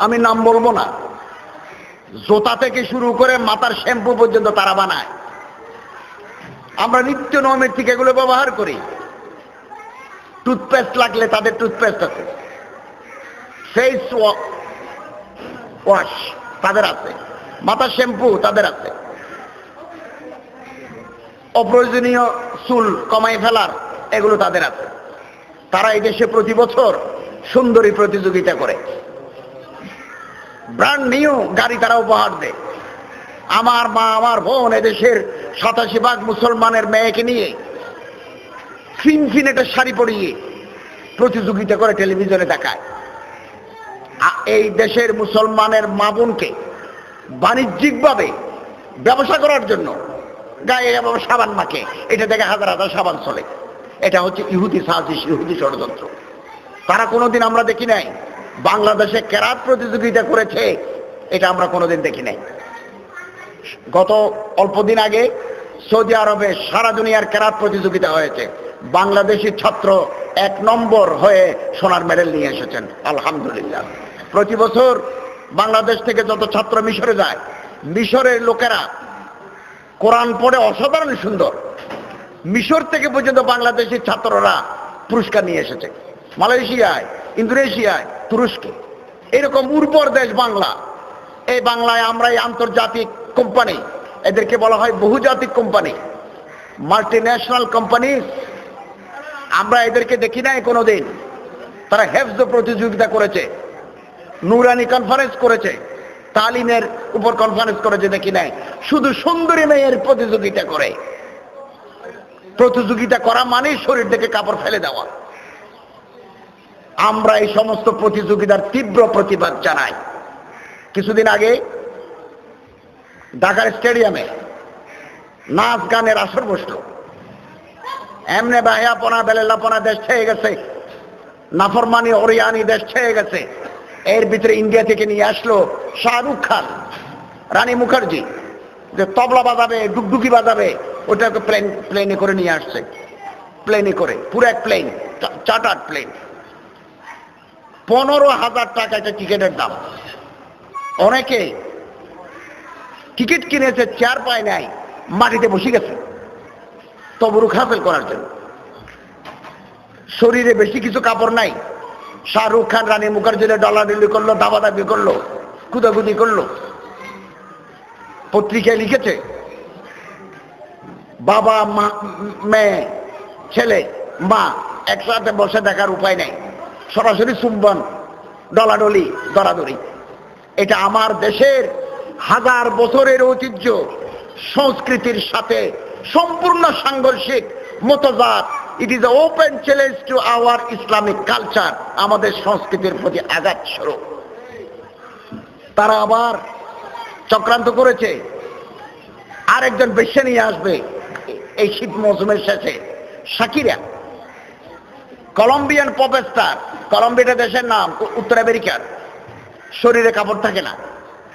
আমি নাম বলবো না, জোতা থেকে শুরু করে মাথার শ্যাম্পু পর্যন্ত তারা বানায়। আমরা নিত্য নৈমিত্তিক এগুলো ব্যবহার করি। টুথপেস্ট লাগলে তাদের টুথপেস্ট আছে, ফেস ওয়াশ তাদের আছে, মাথা শ্যাম্পু তাদের আছে, অপ্রয়োজনীয় চুল কমাই ফেলার এগুলো তাদের আছে। তারা এই দেশে প্রতি বছর সুন্দরী প্রতিযোগিতা করে, ব্র্যান্ড নিউ গাড়ি তারা উপহার দেয়। আমার মা আমার বোন এদেশের 87% মুসলমানের মেয়েকে নিয়ে ফিনফিন একটা শাড়ি পরিয়ে প্রতিযোগিতা করে টেলিভিশনে দেখায়। এই দেশের মুসলমানের মা বোনকে বাণিজ্যিকভাবে ব্যবসা করার জন্য গায়ে সাবান মাখে, এটা থেকে হাজার হাজার সাবান চলে। এটা হচ্ছে ইহুদি সাজিশ, ইহুদি ষড়যন্ত্র। তারা কোনোদিন আমরা দেখি নাই বাংলাদেশে কেরাত প্রতিযোগিতা করেছে, এটা আমরা কোনোদিন দেখি নাই। গত অল্প দিন আগে সৌদি আরবে সারা দুনিয়ার কেরাত প্রতিযোগিতা হয়েছে, বাংলাদেশি ছাত্র 1 নম্বর হয়ে সোনার মেডেল নিয়ে এসেছেন, আলহামদুলিল্লাহ। প্রতি বছর বাংলাদেশ থেকে যত ছাত্র মিশরে যায়, মিশরের লোকেরা কোরআন পড়ে অসাধারণ সুন্দর। মিশর থেকে পর্যন্ত বাংলাদেশি ছাত্ররা পুরস্কার নিয়ে এসেছে, মালয়েশিয়ায়, ইন্দোনেশিয়ায়, তুরস্কে। এরকম উর্বর দেশ বাংলা। এই বাংলায় আমরা এই আন্তর্জাতিক কোম্পানি, এদেরকে বলা হয় বহুজাতিক কোম্পানি, মাল্টি ন্যাশনাল কোম্পানি। আমরা এদেরকে দেখি নাই কোনোদিন। তারা হেফজ প্রতিযোগিতা করেছে, নুরানি কনফারেন্স করেছে, তালিমের উপর কনফারেন্স করেছে, দেখি নাই। শুধু সুন্দরী মেয়ের প্রতিযোগিতা করে। প্রতিযোগিতা করা মানে শরীর থেকে কাপড় ফেলে দেওয়া। আমরা এই সমস্ত প্রতিযোগিতার তীব্র প্রতিবাদ জানাই। কিছুদিন আগে ঢাকার স্টেডিয়ামে নাচ গানের আসর বসলো। এমনি বাহিয়াপনা বেলেলাপনা দেশ ছেয়ে গেছে, নাফরমানি ওরিয়ানি দেশ ছেয়ে গেছে। এর ভিতরে ইন্ডিয়া থেকে নিয়ে আসলো শাহরুখ খান, রানী মুখার্জি, যে তবলা বাজাবে, ডুগডুগি বাজাবে, ওটাকে প্লেনে করে নিয়ে আসছে। প্লেনে করে, পুরো এক প্লেন, চার্টার্ড প্লেন। 15,000 টাকা একটা টিকিটের দাম। অনেকে টিকিট কিনেছে, চেয়ার পায় নাই, মাটিতে বসে গেছে তবরুক হাসিল করার জন্য। শরীরে বেশি কিছু কাপড় নাই। শাহরুখ খান রানী মুখার্জির ডলাডলি করলো, দাবাদাবি করলো, কুদাকুদি করলো। পত্রিকায় লিখেছে বাবা মা, মেয়ে, ছেলে, মা একসাথে বসে দেখার উপায় নাই, সরাসরি চুম্বন, ডলাডলি, দরাদরি। এটা আমার দেশের হাজার বছরের ঐতিহ্য, সংস্কৃতির সাথে সম্পূর্ণ সাংঘর্ষিক, মতজাত। It is open challenge to our Islamic culture. আমাদের সংস্কৃতির প্রতি আঘাত স্বরূপ তারা আবার চক্রান্ত করেছে, আরেকজন বেশ্যা নিয়ে আসবে এই শীত মৌসুমের শেষে। Shakira, Colombian pop star, Colombia দেশের নাম, উত্তর আমেরিকার। শরীরে কাপড় থাকে না,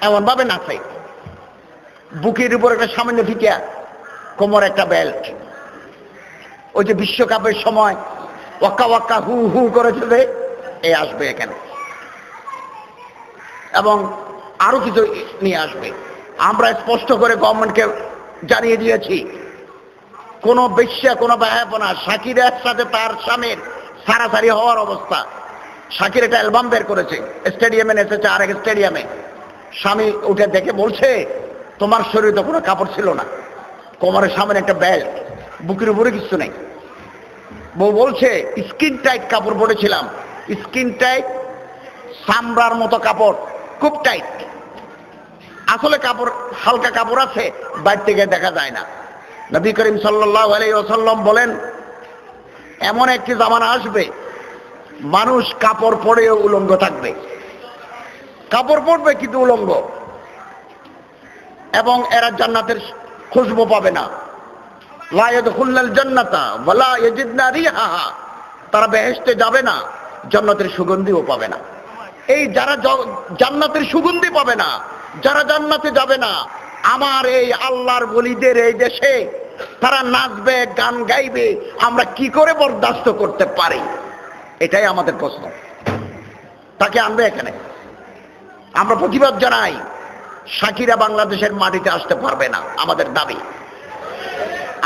এমন ভাবে নাচে, বুকের উপর একটা সামান্য ফিতা, কোমর একটা বেল্ট। ওই যে বিশ্বকাপের সময় ওয়াক্কা ওয়াক্কা হু হু করেছে যে এই আসবে এখানে, এবং আরো কিছু নিয়ে আসবে। আমরা স্পষ্ট করে গভর্নমেন্টকে জানিয়ে দিয়েছি, কোন বেশ্যা, কোন বাহাপনা, শাকিরের সাথে তার স্বামীর সারাসারি হওয়ার অবস্থা। শাকির একটা অ্যালবাম বের করেছে, স্টেডিয়ামে নেচেছে আরেক স্টেডিয়ামে। স্বামী উঠে দেখে বলছে, তোমার শরীরে তো কোনো কাপড় ছিল না, কোমরের সামনে একটা বেল্ট, বুকের উপরে কিছু নেই। বউ বলছে স্কিন টাইট কাপড় পরেছিলাম। স্কিন টাইট, চামড়ার মতো কাপড়, খুব টাইট। আসলে কাপড়, হালকা কাপড় আছে, বাইরে থেকে দেখা যায় না। নবী করিম সাল্লাল্লাহু আলাইহি ওয়াসাল্লাম বলেন, এমন একটি জামানা আসবে মানুষ কাপড় পরেও উলঙ্গ থাকবে। কাপড় পরবে কিন্তু উলঙ্গ, এবং এরা জান্নাতের খুশবু পাবে না। লা ইয়াদখুলুল জান্নাতা ওয়া লা ইয়াজিদনা রিহাহা, তারা বেহেশতে যাবে না, জান্নাতের সুগন্ধিও পাবে না। এই যারা জান্নাতের সুগন্ধি পাবে না, যারা জান্নাতে যাবে না, আমার এই আল্লাহর ওলিদের এই দেশে তারা নাচবে, গান গাইবে, আমরা কি করে বরদাস্ত করতে পারি? এটাই আমাদের প্রশ্ন। তাকে আনবে এখানে। আমরা প্রতিবাদ জানাই, শাকিরা বাংলাদেশের মাটিতে আসতে পারবে না, আমাদের দাবি।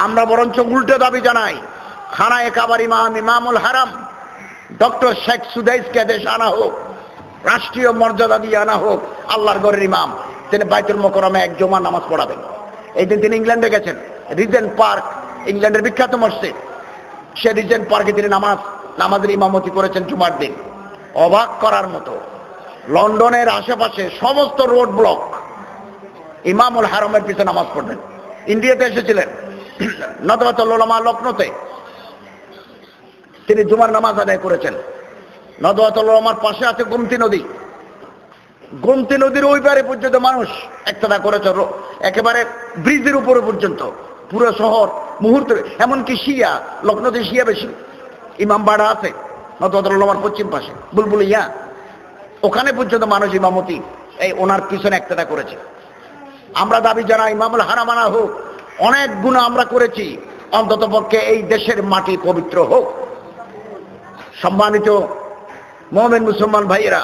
আমরা বরঞ্চ উল্টো দাবি জানাই, খানায়ে কাবার ইমাম, ইমামুল হারাম ডক্টর শেখ সুদাইসকে দেশ আনা হোক, রাষ্ট্রীয় মর্যাদা দিয়ে আনা হোক, আল্লাহর ঘরের ইমাম, তিনি বাইতুল মোকাররমে এক জুমার নামাজ পড়াবেন। এই দিন তিনি ইংল্যান্ডে গেছেন, রিজেন্ট পার্ক, ইংল্যান্ডের বিখ্যাত মসজিদ, সে রিজেন্ট পার্কে তিনি নামাজের ইমামতি করেছেন জুমার দিন। অবাক করার মতো, লন্ডনের আশেপাশে সমস্ত রোড ব্লক, ইমামুল হারমের পিছনে নামাজ পড়বেন। ইন্ডিয়াতে এসেছিলেন, নদওয়াতুল উলামা লখনৌতে তিনি জুমার নামাজ আদায় করেছেন। নদওয়াতুল উলামার পাশে আছে গোমতী নদী, গোমতী নদীর ওই পারে পর্যন্ত মানুষ একসাথে করেছে, একেবারে ব্রিজের উপরে পর্যন্ত, পুরো শহর মুহূর্তে। এমনকি শিয়া, লখনৌতে শিয়া বেশি, ইমামবাড়া আছে নদওয়াতুল উলামার পশ্চিম পাশে, বুলবুলিয়া, ওখানে পর্যন্ত মানুষ ইমামতি এই ওনার পিছনে একসাথে করেছে। আমরা দাবি জানাই ইমামুল হারাম আনা হোক। অনেক গুনাহ আমরা করেছি, অন্তত পক্ষে এই দেশের মাটি পবিত্র হোক। সম্মানিত মুমিন মুসলমান ভাইয়েরা,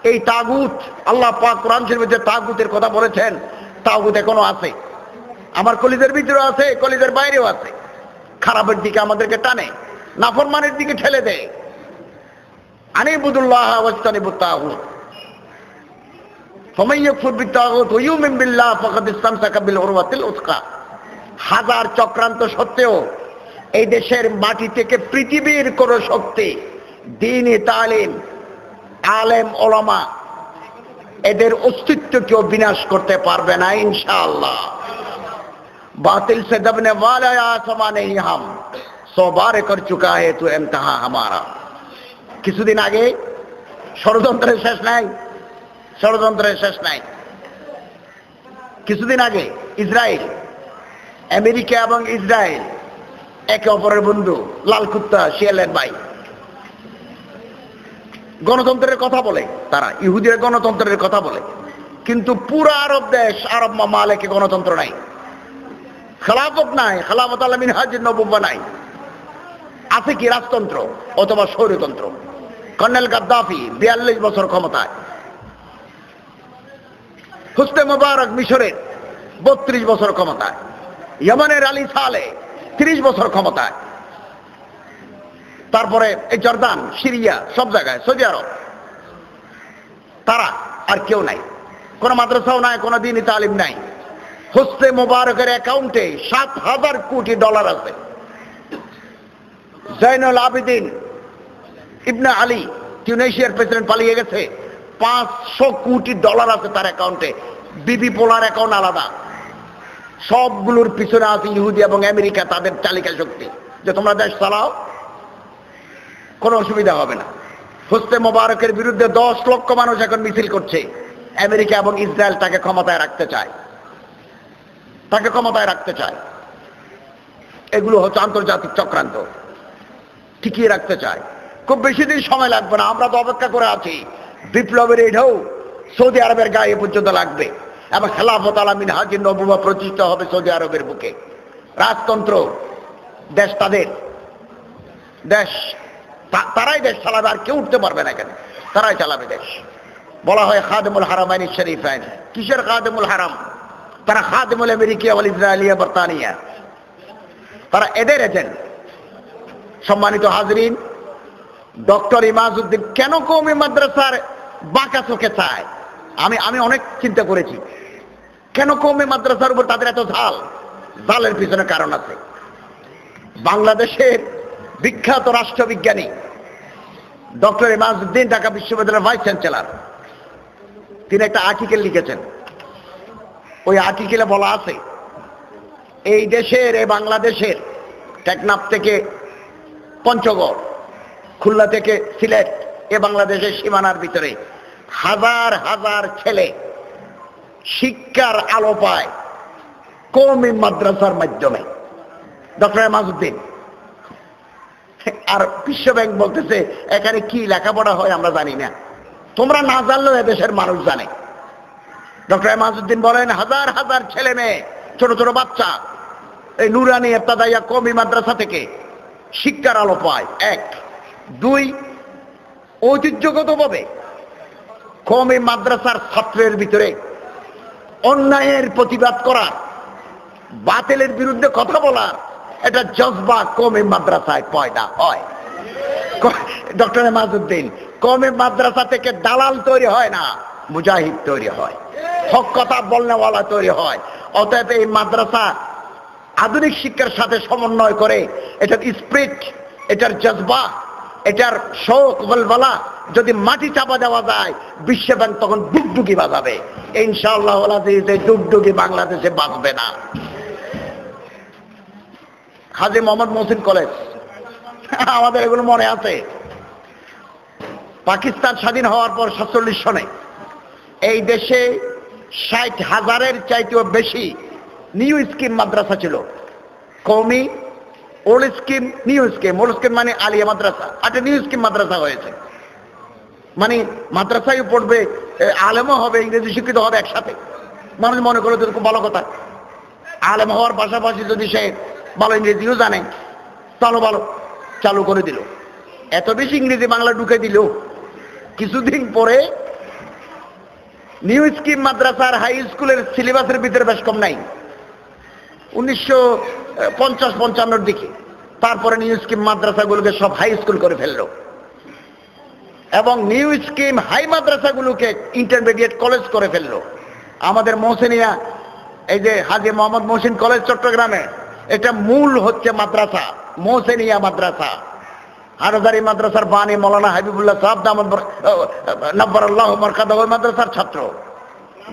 এই তাগুত, আল্লাহ পাক কোরআন শরীফে যে তাগুতের কথা বলেছেন, তাগুত এখনো আছে, আমার কলিজার ভিতরে আছে, কলিজার বাইরেও আছে। খারাপের দিকে আমাদেরকে টানে, নাফরমানের দিকে ঠেলে দেয়। আনিবুদুল্লাহ ওয়াজতানিবুত তাগুত, ফামান ইয়াকফুর বিত-তাগুত ওয়া ইউমিন বিল্লাহ ফাকাদ ইসতামসাকা বিল উরওয়াতিল উসকা। হাজার চক্রান্ত সত্ত্বেও এই দেশের মাটি থেকে পৃথিবীর কোন শক্তি, দ্বীনি তালিম, আলেম ওলামা, এদের অস্তিত্বকেও বিনাশ করতে পারবে না ইনশাআল্লাহ। বাতিল সে দবনে ওয়ালা আসমা নেহি হাম, সো বারে কর চুকা হে তু ইমতিহা হামারা। কিছুদিন আগে ষড়যন্ত্রের শেষ নাই, ষড়যন্ত্রের শেষ নাই। কিছুদিন আগে ইসরায়েল, আমেরিকা এবং ইসরায়েল একে অপরের বন্ধু, লাল কুত্তা শিয়ালের ভাই। গণতন্ত্রের কথা বলে তারা, ইহুদিরা গণতন্ত্রের কথা বলে, কিন্তু পুরো আরব দেশ, আরব মামালেকে গণতন্ত্র নাই, খেলাফত নাই, খেলাফত আলা মিনহাজুন নবুওয়া নাই। আছে কি রাজতন্ত্র অথবা স্বৈরতন্ত্র। কর্নেল গাদ্দাফি 42 বছর ক্ষমতায়, হোসনে মোবারক মিশরের 32 বছর ক্ষমতায়, ইয়েমেনের আলী সালে 30 বছর ক্ষমতায়, তারপরে এই জর্দান, সিরিয়া, সব জায়গায়, সৌদি আরব, তারা আর কেউ নাই, কোন মাদ্রাসাও নাই, কোন দ্বীনি তালিম নাই। হোসনে মোবারকের অ্যাকাউন্টে 7,000 কোটি ডলার আছে। জৈনুল আবেদিন ইবনে আলী, টিউনিশিয়ার প্রেসিডেন্ট, পালিয়ে গেছে, 500 কোটি ডলার আছে তার অ্যাকাউন্টে। বিবি পোলার অ্যাকাউন্ট আলাদা। সবগুলোর পিছনে আছে ইহুদি এবং আমেরিকা, তাদের চালিকা শক্তি, যে তোমরা দেশ চালাও, কোনো অসুবিধা হবে না। হোসনে মোবারকের বিরুদ্ধে 10 লক্ষ মানুষ এখন মিছিল করছে। আমেরিকা এবং ইসরায়েল তাকে ক্ষমতায় রাখতে চায়, তাকে ক্ষমতায় রাখতে চায়। এগুলো হচ্ছে আন্তর্জাতিক চক্রান্ত, টিকিয়ে রাখতে চায়। খুব বেশি দিন সময় লাগবে না, আমরা তো অপেক্ষা করে আছি। বিপ্লবের এই ঢেউ সৌদি আরবের গায়ে পর্যন্ত লাগবে এবং খেলাফত আলা মিনহাজুন নবুওয়া প্রতিষ্ঠা হবে সৌদি আরবের বুকে। রাজতন্ত্র, দেশ তাদের, দেশ তারাই দেশ চালাবে, আর কেউ উঠতে পারবে না, কেন তারাই চালাবে দেশ। বলা হয় খাদেমুল হারামাইন শরীফাইন। কিসের খাদেমুল হারাম? তারা খাদেমুল আমেরিকা ওয়াল ইসরায়েলিয়া বর্তানিয়া, তারা এদের এজেন্ট। সম্মানিত হাজরিন, ডক্টর ইমাজউদ্দিন কেন কওমি মাদ্রাসার বাঁকা চোখে চায়? আমি অনেক চিন্তা করেছি, কেন কওমি মাদ্রাসার উপর তাদের এত ঝাল? ঝালের পিছনে কারণ আছে। বাংলাদেশের বিখ্যাত রাষ্ট্রবিজ্ঞানী ডক্টর ইমাজউদ্দিন, ঢাকা বিশ্ববিদ্যালয়ের ভাইস চ্যান্সেলর, তিনি একটা আর্টিকেল লিখেছেন। ওই আর্টিকেলে বলা আছে, এই দেশের, এই বাংলাদেশের টেকনাফ থেকে পঞ্চগড়, খুলনা থেকে সিলেট, এ বাংলাদেশের সীমানার ভিতরে হাজার হাজার ছেলে শিক্ষার আলো পায় কওমি মাদ্রাসার মাধ্যমে। ডক্টর ইমাজউদ্দিন আর বিশ্ব ব্যাংক বলতেছে এখানে কি লেখাপড়া হয় আমরা জানি না, তোমরা না জানলেও এদেশের মানুষ জানে। ডক্টর ইমাজউদ্দিন বলেন, হাজার হাজার ছেলে মেয়ে, ছোট ছোট বাচ্চা এই নুরানি ইবতেদাইয়া কওমি মাদ্রাসা থেকে শিক্ষার আলো পায়। 1, 2, ঐতিহ্যগতভাবে কওমি মাদ্রাসার ছাত্রের ভিতরে অন্যায়ের প্রতিবাদ করার, বাতিলের বিরুদ্ধে কথা বলার একটা জজবা কওমি মাদ্রাসায় পয়দা হয়। ডক্টর মাযুদ্দিন, কওমি মাদ্রাসা থেকে দালাল তৈরি হয় না, মুজাহিদ তৈরি হয়, হক কথা বলনেওয়ালা তৈরি হয়। অতএব এই মাদ্রাসা আধুনিক শিক্ষার সাথে সমন্বয় করে এটার স্পিরিট, এটার জজবা, এটার শৌক বলবলা যদি মাটি চাপা দেওয়া যায়, বিশ্ব ব্যাংক তখন ডুগডুগি বাজাবে। ইনশাআল্লাহ এই ডুগডুগি বাংলাদেশে বাঁচবে না। হাজী মোহাম্মদ মহসিন কলেজ, আমাদের এগুলো মনে আছে। পাকিস্তান স্বাধীন হওয়ার পর 47 সনে এই দেশে 60,000-এর চাইতেও বেশি নিউ স্কিম মাদ্রাসা ছিল। কওমি, old scheme, new scheme. Old scheme মানে আলিয়া মাদ্রাসা, একটা নিউ স্কিম মাদ্রাসা হয়েছে, মানে মাদ্রাসায় পড়বে, আলেমও হবে, ইংরেজি শিক্ষিত হবে একসাথে। মানুষ মনে করে তো খুব ভালো কথা, আলেম হওয়ার পাশাপাশি যদি সে ভালো ইংরেজিও জানে তাহলে ভালো, চালু করে দিল। এত বেশি ইংরেজি বাংলা ঢুকে দিল, কিছুদিন পরে নিউ স্কিম মাদ্রাসার হাই স্কুলের সিলেবাসের ভিতরে বেশ কম নাই, 1950-55 দিকে। তারপরে নিউ স্কিম মাদ্রাসাগুলোকে সব হাই স্কুল করে ফেললো এবং নিউ স্কিম হাই মাদ্রাসাগুলোকে ইন্টারমিডিয়েট কলেজ করে ফেললো। আমাদের মহসিনিয়া, এই যে হাজী মোহাম্মদ মহসিন কলেজ চট্টগ্রামে, এটা মূল হচ্ছে মাদ্রাসা, মহসিনিয়া মাদ্রাসা। হাটহাজারী মাদ্রাসার বানী মৌলানা হাবিবুল্লাহ সাহেব নব্বরাল্লাহু মারকাদাহু মাদ্রাসার ছাত্র।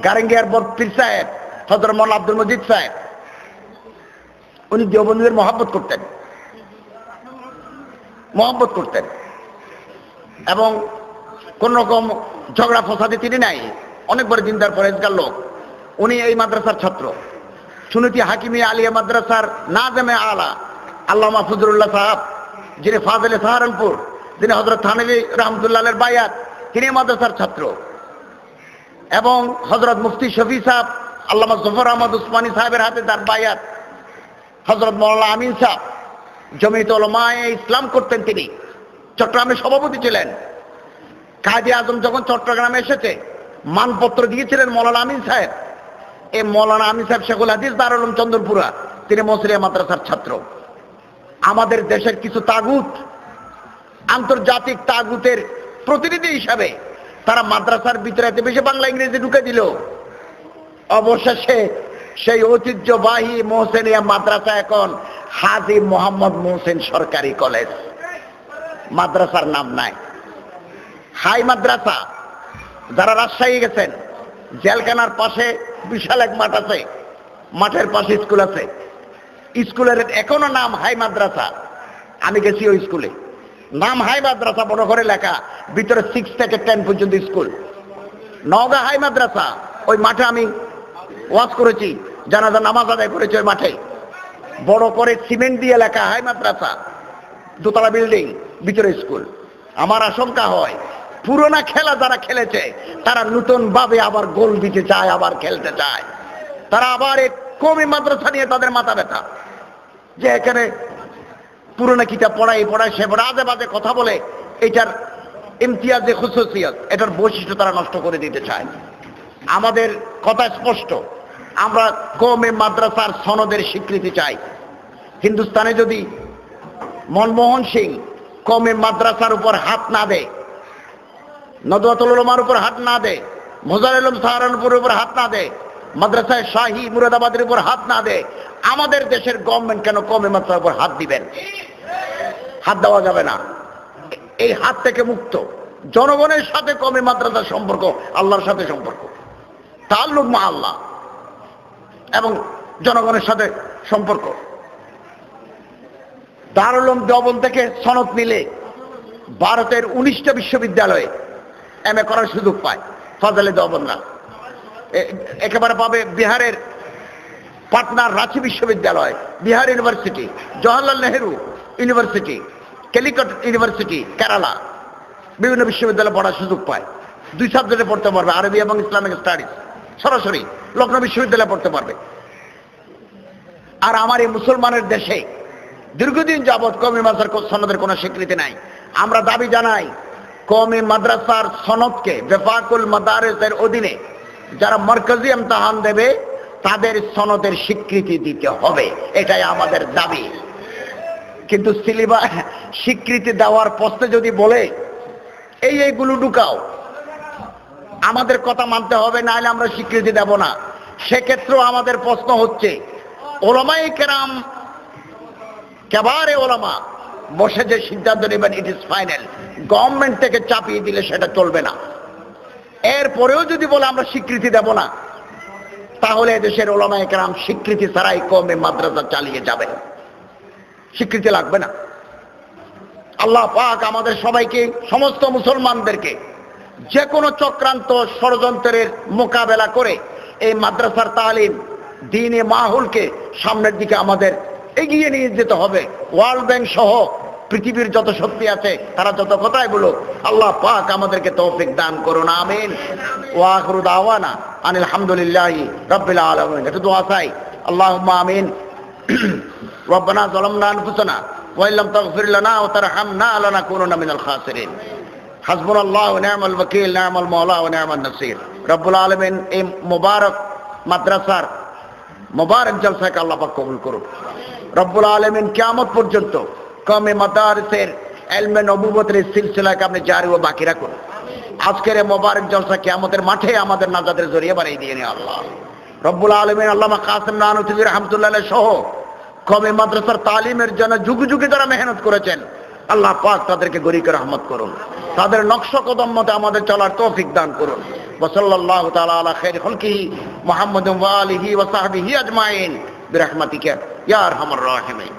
গারেঙ্গিয়ার পীর সাহেব হযরত মৌলানা আব্দুল মজিদ সাহেব, উনি দেওবন্দীদের মহব্বত করতেন এবং কোন রকম ঝগড়া ফসাদে তিনি নাই, অনেক বড় দিনদার পরেজগার লোক। উনি এই মাদ্রাসার ছাত্র। সুন্নতি হাকিমিয়া আলিয়া মাদ্রাসার নাজেমে আলা আল্লামা ফজলুল্লাহ সাহেব, যিনি ফাজলে সাহারানপুর, যিনি হযরত থানভী রহমতুল্লাহের বায়াত, তিনি মাদ্রাসার ছাত্র। এবং হযরত মুফতি শফি সাহেব, আল্লামা জফর আহমদ উসমানী সাহেবের হাতে তার বায়াত। হযরত মাওলানা আমিন সাহেব জমিয়ত উলামায়ে ইসলাম করতেন, তিনি চট্টগ্রামে সভাপতি ছিলেন। কাজী আজম যখন চট্টগ্রামে এসেছে, মানপত্র দিয়েছিলেন মৌলানা আমিন সাহেব। এই মৌলানা আমিন সাহেব শেখুল হাদিস দারুল উলুম চন্দ্রপুরা, তিনি মসরিয়া মাদ্রাসার ছাত্র। আমাদের দেশের কিছু তাগুত, আন্তর্জাতিক তাগুতের প্রতিনিধি হিসাবে তারা মাদ্রাসার ভিতরে এত বেশি বাংলা ইংরেজি ঢুকে দিল, অবশেষে সেই ঐতিহ্যবাহী মহসিনিয়া মাদ্রাসা এখন হাজী মোহাম্মদ মহসিন সরকারি কলেজ, মাদ্রাসার নাম নাই। হাই মাদ্রাসা, যারা রাজশাহী গেছেন, জেলখানার পাশে বিশাল এক মাঠ আছে, মাঠের পাশে স্কুল আছে, স্কুলের এখনো নাম হাই মাদ্রাসা। আমি গেছি ওই স্কুলে, নাম হাই মাদ্রাসা, বড় করে লেখা, ভিতরে 6 থেকে 10 পর্যন্ত স্কুল। নওগাঁ হাই মাদ্রাসা, ওই মাঠে আমি ওয়াজ করেছি, জানাজা নামাজ আদায় করেছি ওই মাঠে, বড় করে সিমেন্ট দিয়ে লেখা হাই মাদ্রাসা, দোতলা বিল্ডিং, ভিতরে স্কুল। আমার আশঙ্কা হয় পুরোনো খেলা যারা খেলেছে তারা নতুন ভাবে আবার গোল দিতে চায়, আবার খেলতে চায়, তারা আবার এক কওমি মাদ্রাসা নিয়ে তাদের মাথা ব্যথা, যে এখানে পুরোনো কিতাব পড়ায় সে পড়া আজে বাজে কথা বলে, এটার ইমতিয়াজে খুসুসিয়ত, এটার বৈশিষ্ট্য তারা নষ্ট করে দিতে চায়। আমাদের কথা স্পষ্ট, আমরা কওমি মাদ্রাসার সনদের স্বীকৃতি চাই। হিন্দুস্তানে যদি মনমোহন সিং কওমি মাদ্রাসার উপর হাত না দেয়, নদওয়াতুল উলামার উপর হাত না দেয়, মোজাহিদুল উলুম সাহারানপুরের উপর হাত না দেয়, মাদ্রাসায় শাহী মুরাদাবাদের উপর হাত না দেয়, আমাদের দেশের গভর্নমেন্ট কেন কওমি মাদ্রাসার উপর হাত দিবেন? হাত দেওয়া যাবে না। এই হাত থেকে মুক্ত। জনগণের সাথে কওমি মাদ্রাসার সম্পর্ক আল্লাহর সাথে সম্পর্ক, তাআল্লুক মা আল্লাহ, এবং জনগণের সাথে সম্পর্ক। দারুল উলুম দেওবন্দ থেকে সনদ নিলে ভারতের 19টা বিশ্ববিদ্যালয়ে এমএ করার সুযোগ পায় ফাজলে দেওবন্দরা। একেবারে পাবে বিহারের পাটনার রাঁচি বিশ্ববিদ্যালয়, Bihar university, Jawaharlal Nehru university, Calicut university, Kerala, বিভিন্ন বিশ্ববিদ্যালয়ে পড়ার সুযোগ পায়। 2 সাবজেক্টে পড়তে পারবে, আরবি এবং ইসলামিক স্টাডিজ। সরাসরি লখনৌ বিশ্ববিদ্যালয়ে পড়তে পারবে। আর আমার এই মুসলমানের দেশে দীর্ঘদিন যাবৎ কওমি মাদ্রাসার সনদের কোনো স্বীকৃতি নাই। আমরা দাবি জানাই, কওমি মাদ্রাসার সনদকে বেফাকুল মাদারিসের অধীনে যারা মারকাজি ইমতিহান দেবে তাদের সনদের স্বীকৃতি দিতে হবে, এটাই আমাদের দাবি। কিন্তু স্বীকৃতি দেওয়ার প্রশ্নে যদি বলে এইগুলো ঢুকাও, আমাদের কথা মানতে হবে, না হলে আমরা স্বীকৃতি দেব না। সেক্ষেত্রেও আমাদের প্রশ্ন হচ্ছে, ওলামায়ে কেরাম কেবারে ওলামা বসে যে সিদ্ধান্ত নেবেন, ইট ইজ ফাইনাল। গভর্নমেন্ট থেকে চাপিয়ে দিলে সেটা চলবে না। এরপরেও যদি বলে আমরা স্বীকৃতি দেব না, তাহলে দেশের ওলামায়ে কেরাম স্বীকৃতি ছাড়াই কমে মাদ্রাসা চালিয়ে যাবেন, স্বীকৃতি লাগবে না। আল্লাহ পাক আমাদের সবাইকে, সমস্ত মুসলমানদেরকে যে কোনো চক্রান্ত ষড়যন্ত্রের মোকাবেলা করে এই মাদ্রাসার তালিম, দ্বীনি মাহফিলকে সামনের দিকে আমাদের এগিয়ে নিয়ে যেতে হবে। ওয়ার্ল্ড ব্যাংক সহ পৃথিবীর যত শক্তি আছে তারা যত কথাই বলুক, আল্লাহ পাক আমাদেরকে তৌফিক দান করুন, আমিন। ওয়া আখিরু দাওয়ানা আনিল হামদুলিল্লাহি রাব্বিল আলামিন। একটু দোয়া চাই, আল্লাহুম্মা আমিন। রব্বানা যালামনা আনফুসানা ওয়া ইল্লাম তাগফির লানা ওয়া তারহামনা লানাকুনুন্না মিনাল খাসিরিন। হাসবুনাল্লাহু ওয়া নি'মাল ওয়াকিল, নি'মাল মাওলা ওয়া নি'মান নাসির। রব্বুল আলামিন এই মুবারক মাদ্রাসার মুবারক জলসাকে আল্লাহ পাক কবুল করুন। রব্বুল আলামিন কিয়ামত পর্যন্ত কওমে মাদারিসের ইলমে নবুওয়াতের সিলসিলাকে আপনি জারি ও বাকি রাখুন। আজকের এই মুবারক জলসা কিয়ামতের মাঠে আমাদের নাজাতের জরিয়া বানিয়ে দিয়ে নিন আল্লাহ। রব্বুল আলামিন আল্লামা কাসেম নানুতুবি রাহমাতুল্লাহ আলাইহি সহ কওমে মাদ্রাসার তালিমের জন্য যুগ যুগে যারা মেহনত করেছেন, আল্লাহ পাক তাদেরকে গরিকে রহমত করুন, তাদের নকশ কদম মতে আমাদের চলার তৌফিক দান করুন। ওয়া সাল্লাল্লাহু তাআলা আলা খাইরি খালকিহি মুহাম্মাদিন ওয়া আলিহি ওয়া সাহবিহি আজমাইন বিরহমাতিকা ইয়া আরহামার রাহিমিন।